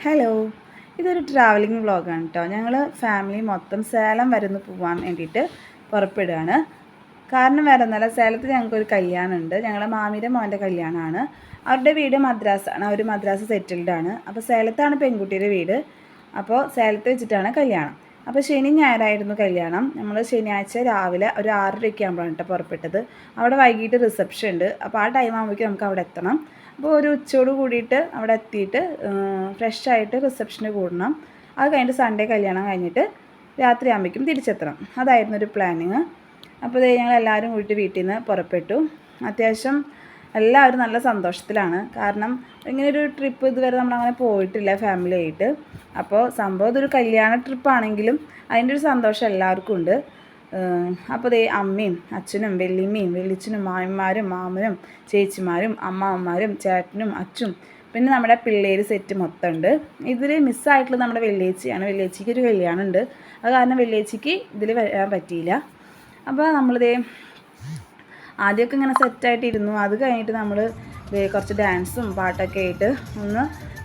Hello, ഇതൊരു travelling വ്ളോഗാണ് കേട്ടോ. ഞങ്ങൾ ഫാമിലി മൊത്തം സേലം വരെ ഒന്ന് പോകാൻ വേണ്ടിയിട്ട് പുറപ്പെടുകയാണ്. കാരണം വേറെ ഒന്നുമല്ല, സേലത്ത് ഞങ്ങൾക്കൊരു കല്യാണമുണ്ട്. ഞങ്ങളുടെ മാമിയുടെ മോൻ്റെ കല്യാണമാണ്. അവരുടെ വീട് മദ്രാസാണ്. അവർ മദ്രാസ് സെറ്റിൽഡാണ്. അപ്പോൾ സേലത്താണ് പെൺകുട്ടിയുടെ വീട്. അപ്പോൾ സേലത്ത് വെച്ചിട്ടാണ് കല്യാണം. അപ്പോൾ ശനി ഞായറായിരുന്നു കല്യാണം. നമ്മൾ ശനിയാഴ്ച രാവിലെ ഒരു 6:30 ആകുമ്പോഴാണ് കേട്ടോ പുറപ്പെട്ടത്. അവിടെ വൈകിട്ട് റിസപ്ഷൻ ഉണ്ട്. അപ്പോൾ ആ ടൈം ആകുമ്പോഴേക്കും നമുക്ക് അവിടെ എത്തണം. അപ്പോൾ ഒരു ഉച്ചയോട് കൂടിയിട്ട് അവിടെ എത്തിയിട്ട് ഫ്രഷായിട്ട് റിസപ്ഷന് കൂടണം. അത് കഴിഞ്ഞിട്ട് സൺഡേ കല്യാണം കഴിഞ്ഞിട്ട് രാത്രി ആകുമ്പോഴേക്കും തിരിച്ചെത്തണം. അതായിരുന്നു ഒരു പ്ലാനിങ്. അപ്പോൾ ഞങ്ങൾ എല്ലാവരും കൂടിയിട്ട് വീട്ടിൽ നിന്ന് പുറപ്പെട്ടു. അത്യാവശ്യം എല്ലാവരും നല്ല സന്തോഷത്തിലാണ്. കാരണം ഇങ്ങനൊരു ട്രിപ്പ് ഇതുവരെ നമ്മളങ്ങനെ പോയിട്ടില്ല ഫാമിലി ആയിട്ട്. അപ്പോൾ സംഭവം ഇതൊരു കല്യാണ ട്രിപ്പാണെങ്കിലും അതിൻ്റെ ഒരു സന്തോഷം എല്ലാവർക്കും ഉണ്ട്. അപ്പോൾ അമ്മയും അച്ഛനും വെല്ലിമ്മയും വെല്ലിച്ചനും മാമന്മാരും മാമനും ചേച്ചിമാരും അമ്മാവന്മാരും ചേട്ടനും അച്ഛനും പിന്നെ നമ്മുടെ പിള്ളേർ സെറ്റ് മൊത്തം ഉണ്ട്. ഇതിൽ മിസ്സായിട്ടുള്ള നമ്മുടെ വെള്ളിയേച്ചിയാണ്. വെള്ളിയേച്ചിക്ക് ഒരു കല്യാണം ഉണ്ട്. അത് കാരണം വെള്ളിയേച്ചിക്ക് ഇതിൽ വരാൻ പറ്റിയില്ല. അപ്പോൾ നമ്മളിതേ ആദ്യമൊക്കെ ഇങ്ങനെ സെറ്റായിട്ടിരുന്നു. അത് കഴിഞ്ഞിട്ട് നമ്മൾ കുറച്ച് ഡാൻസും പാട്ടൊക്കെ ആയിട്ട് ഒന്ന്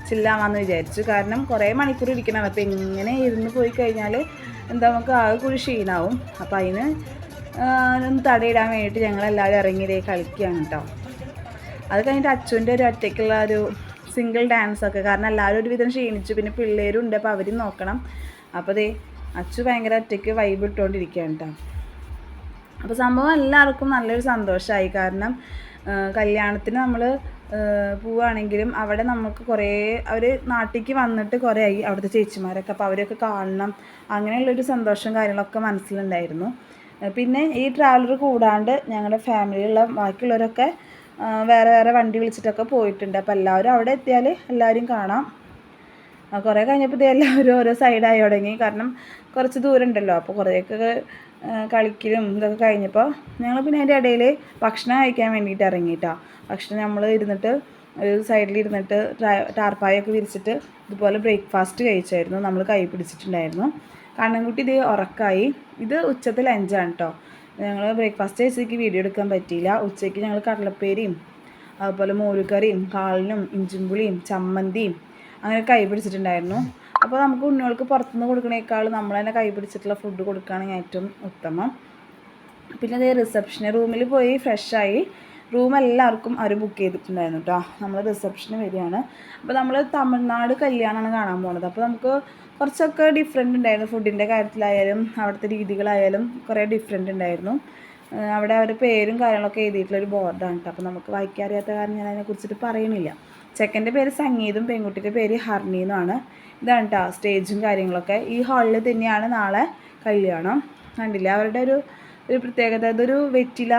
ചില്ലാവാമെന്ന് വിചാരിച്ചു. കാരണം കുറേ മണിക്കൂർ ഇരിക്കണം. അപ്പോൾ ഇങ്ങനെ ഇരുന്ന് പോയി കഴിഞ്ഞാൽ എന്താ നമുക്ക് ആകെ കൂടി ക്ഷീണാവും. അപ്പോൾ അതിന് ഒന്ന് തടയിടാൻ വേണ്ടിയിട്ട് ഞങ്ങളെല്ലാവരും ഇറങ്ങിയതേ കളിക്കുകയാണ് കേട്ടോ. അത് കഴിഞ്ഞിട്ട് അച്ഛൻ്റെ ഒരു ഒറ്റയ്ക്കുള്ള ഒരു സിംഗിൾ ഡാൻസൊക്കെ, കാരണം എല്ലാവരും ഒരുവിധം ക്ഷീണിച്ചു. പിന്നെ പിള്ളേരും ഉണ്ട്, അപ്പോൾ അവരും നോക്കണം. അപ്പോൾ അച്ചു ഭയങ്കര ഒറ്റയ്ക്ക് വൈബ് ഇട്ടുകൊണ്ടിരിക്കുകയാണ് കേട്ടോ. അപ്പോൾ സംഭവം എല്ലാവർക്കും നല്ലൊരു സന്തോഷമായി. കാരണം കല്യാണത്തിന് നമ്മൾ പോവുകയാണെങ്കിലും അവിടെ നമുക്ക് കുറേ അവർ നാട്ടിലേക്ക് വന്നിട്ട് കുറേ ആയി അവിടുത്തെ ചേച്ചിമാരൊക്കെ. അപ്പോൾ അവരൊക്കെ കാണണം, അങ്ങനെയുള്ളൊരു സന്തോഷം കാര്യങ്ങളൊക്കെ മനസ്സിലുണ്ടായിരുന്നു. പിന്നെ ഈ ട്രാവലർ കൂടാണ്ട് ഞങ്ങളുടെ ഫാമിലിയിലുള്ള ബാക്കിയുള്ളവരൊക്കെ വേറെ വേറെ വണ്ടി വിളിച്ചിട്ടൊക്കെ പോയിട്ടുണ്ട്. അപ്പോൾ എല്ലാവരും അവിടെ എത്തിയാൽ എല്ലാവരും കാണാം. കുറേ കഴിഞ്ഞപ്പോൾ എല്ലാവരും ഓരോ സൈഡായി തുടങ്ങി. കാരണം കുറച്ച് ദൂരം ഉണ്ടല്ലോ. അപ്പോൾ കുറേയൊക്കെ കളിക്കലും ഇതൊക്കെ കഴിഞ്ഞപ്പോൾ ഞങ്ങൾ പിന്നെ അതിൻ്റെ ഇടയിൽ ഭക്ഷണം കഴിക്കാൻ വേണ്ടിയിട്ട് ഇറങ്ങിയിട്ടോ. ഭക്ഷണം നമ്മൾ ഇരുന്നിട്ട് ഒരു സൈഡിലിരുന്നിട്ട് ടാർപ്പായൊക്കെ വിരിച്ചിട്ട് ഇതുപോലെ ബ്രേക്ക്ഫാസ്റ്റ് കഴിച്ചായിരുന്നു. നമ്മൾ കൈ പിടിച്ചിട്ടുണ്ടായിരുന്നു. കണ്ണൻകുട്ടി ഇത് ഉറക്കമായി. ഇത് ഉച്ചത്തെ ലഞ്ചാണ് കേട്ടോ. ഞങ്ങൾ ബ്രേക്ക്ഫാസ്റ്റ് കഴിച്ചേക്ക് വീഡിയോ എടുക്കാൻ പറ്റിയില്ല. ഉച്ചയ്ക്ക് ഞങ്ങൾ കടലപ്പേരിയും അതുപോലെ മോരുകറിയും കാളിനും ഇഞ്ചിമ്പുളിയും ചമ്മന്തിയും അങ്ങനെ കൈ പിടിച്ചിട്ടുണ്ടായിരുന്നു. അപ്പോൾ നമുക്ക് ഉണ്ണികൾക്ക് പുറത്തുനിന്ന് കൊടുക്കണേക്കാൾ നമ്മൾ തന്നെ കൈ പിടിച്ചിട്ടുള്ള ഫുഡ് കൊടുക്കുകയാണെങ്കിൽ ഏറ്റവും ഉത്തമം. പിന്നെ അതേ റിസപ്ഷന് റൂമിൽ പോയി ഫ്രഷായി. റൂം എല്ലാവർക്കും അവർ ബുക്ക് ചെയ്തിട്ടുണ്ടായിരുന്നു കേട്ടോ. നമ്മൾ റിസപ്ഷന് വരികയാണ്. അപ്പോൾ നമ്മൾ തമിഴ്നാട് കല്യാണമാണ് കാണാൻ പോകുന്നത്. അപ്പോൾ നമുക്ക് കുറച്ചൊക്കെ ഡിഫറെൻ്റ് ഉണ്ടായിരുന്നു. ഫുഡിൻ്റെ കാര്യത്തിലായാലും അവിടുത്തെ രീതികളായാലും കുറേ ഡിഫറെൻ്റ് ഉണ്ടായിരുന്നു. അവിടെ അവർ പേരും കാര്യങ്ങളൊക്കെ എഴുതിയിട്ടുള്ളൊരു ബോർഡാണ് കേട്ടോ. അപ്പോൾ നമുക്ക് വായിക്കാൻ അറിയാത്ത കാരണം ഞാൻ അതിനെക്കുറിച്ചിട്ട് പറയുന്നില്ല. ചെക്കൻ്റെ പേര് സംഗീതും പെൺകുട്ടിയുടെ പേര് ഹർണീന്നുമാണ്. ഇതാണ് കേട്ടോ സ്റ്റേജും കാര്യങ്ങളൊക്കെ. ഈ ഹാളിൽ തന്നെയാണ് നാളെ കല്യാണം. കണ്ടില്ല അവരുടെ ഒരു പ്രത്യേകത. ഇതൊരു വെറ്റില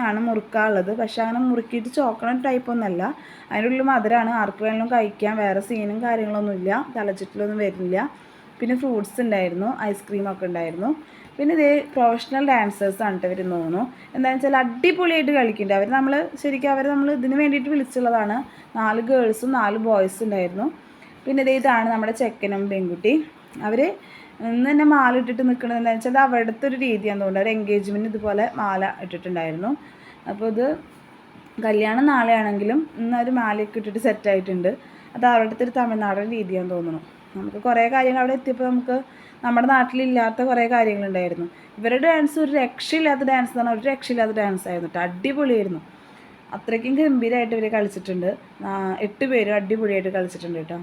ആണ് മുറുക്കാനുള്ളത്. പക്ഷേ അങ്ങനെ മുറുക്കിയിട്ട് ചോക്ലേറ്റ് ടൈപ്പൊന്നുമല്ല. അതിൻ്റെ ഉള്ളിൽ മധുരമാണ്. ആർക്ക് വേണമെങ്കിലും കഴിക്കാം. വേറെ സീനും കാര്യങ്ങളൊന്നുമില്ല. തലച്ചിട്ടിലൊന്നും വരുന്നില്ല. പിന്നെ ഫ്രൂട്ട്സ് ഉണ്ടായിരുന്നു, ഐസ്ക്രീമൊക്കെ ഉണ്ടായിരുന്നു. പിന്നെ ഇതേ പ്രൊഫഷണൽ ഡാൻസേഴ്സാണ് കേട്ടോ ഇവർ തോന്നുന്നു. എന്താണെന്ന് വെച്ചാൽ അടിപൊളിയായിട്ട് കളിക്കുന്നുണ്ട് അവർ. നമ്മൾ ഇതിന് വേണ്ടിയിട്ട് വിളിച്ചുള്ളതാണ്. 4 ഗേൾസും 4 ബോയ്സും ഉണ്ടായിരുന്നു. പിന്നെ ഇതാണ് നമ്മുടെ ചെക്കനും പെൺകുട്ടി. അവർ ഇന്ന് തന്നെ മാല ഇട്ടിട്ട് നിൽക്കുന്നത് എന്താണെന്ന് വെച്ചാൽ അവിടുത്തെ ഒരു രീതിയാണെന്ന് തോന്നുന്നു. ഒരു എൻഗേജ്മെൻറ്റ് ഇതുപോലെ മാല ഇട്ടിട്ടുണ്ടായിരുന്നു. അപ്പോൾ ഇത് കല്യാണം നാളെയാണെങ്കിലും ഇന്നൊരു മാലയൊക്കെ ഇട്ടിട്ട് സെറ്റായിട്ടുണ്ട്. അത് അവിടുത്തെ ഒരു തമിഴ്നാടൻ രീതിയാണെന്ന് തോന്നുന്നു. നമുക്ക് കുറേ കാര്യങ്ങൾ അവിടെ എത്തിയപ്പോൾ നമുക്ക് നമ്മുടെ നാട്ടിലില്ലാത്ത കുറേ കാര്യങ്ങളുണ്ടായിരുന്നു. ഇവരുടെ ഡാൻസ് ഒരു രക്ഷയില്ലാത്ത ഡാൻസ് എന്ന് പറഞ്ഞാൽ ഒരു രക്ഷയില്ലാത്ത ഡാൻസ് ആയിരുന്നു കേട്ടോ. അടിപൊളിയായിരുന്നു. അത്രയ്ക്കും ഗംഭീരമായിട്ട് ഇവർ കളിച്ചിട്ടുണ്ട്. 8 പേരും അടിപൊളിയായിട്ട് കളിച്ചിട്ടുണ്ട് കേട്ടോ.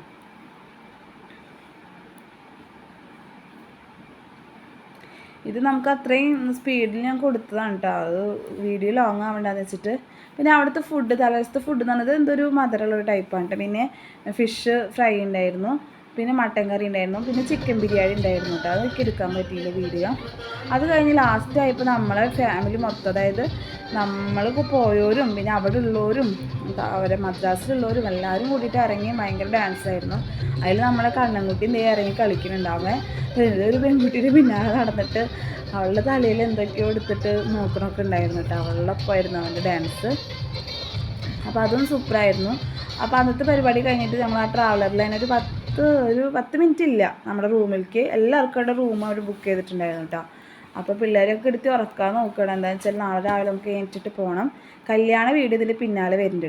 ഇത് നമുക്ക് അത്രയും സ്പീഡിൽ ഞാൻ കൊടുത്തതാണ് കേട്ടോ. അത് വീഡിയോ ലോങ് ആവണ്ടെന്ന് വെച്ചിട്ട്. പിന്നെ അവിടുത്തെ ഫുഡ്, തലേദിവസത്തെ ഫുഡ് എന്ന് പറഞ്ഞത് എന്തൊരു മധുരമുള്ളൊരു ടൈപ്പാണ് കേട്ടോ. പിന്നെ ഫിഷ് ഫ്രൈ ഉണ്ടായിരുന്നു, പിന്നെ മട്ടൻ കറി ഉണ്ടായിരുന്നു, പിന്നെ ചിക്കൻ ബിരിയാണി ഉണ്ടായിരുന്നു കേട്ടോ. അതൊക്കെ എടുക്കാൻ പറ്റിയില്ല വീഡിയോ. അത് കഴിഞ്ഞ് ലാസ്റ്റ് ആയപ്പോൾ നമ്മളെ ഫാമിലി മൊത്തം, അതായത് നമ്മൾക്ക് പോയവരും പിന്നെ അവിടെ ഉള്ളവരും അവരെ മദ്രാസിലുള്ളവരും എല്ലാവരും കൂടിയിട്ട് ഇറങ്ങി ഭയങ്കര ഡാൻസായിരുന്നു. അതിൽ നമ്മളെ കണ്ണൻകുട്ടി ഇറങ്ങി കളിക്കുന്നുണ്ടാവേ. ഒരു പെൺകുട്ടിയുടെ പിന്നാലെ നടന്നിട്ട് അവളുടെ തലയിൽ എന്തൊക്കെയോ എടുത്തിട്ട് നോക്കണമൊക്കെ ഉണ്ടായിരുന്നു കേട്ടോ. അവളുടെയൊപ്പമായിരുന്നു അവൻ്റെ ഡാൻസ്. അപ്പോൾ അതും സൂപ്പറായിരുന്നു. അപ്പോൾ അന്നത്തെ പരിപാടി കഴിഞ്ഞിട്ട് നമ്മൾ ആ ട്രാവലറിൽ തന്നെ ഒരു 10 മിനിറ്റ് ഇല്ല നമ്മുടെ റൂമിലേക്ക് എല്ലാവർക്കും അവിടെ റൂം അവർ ബുക്ക് ചെയ്തിട്ടുണ്ടായിരുന്നു കേട്ടോ. അപ്പോൾ പിള്ളേരൊക്കെ എടുത്ത് ഉറക്കാൻ നോക്കണം. എന്താണെന്ന് വെച്ചാൽ നാളെ രാവിലെ നമുക്ക് ഏറ്റിട്ട് പോകണം. കല്യാണ വീട് ഇതിൽ പിന്നാലെ വരുന്നുണ്ട്.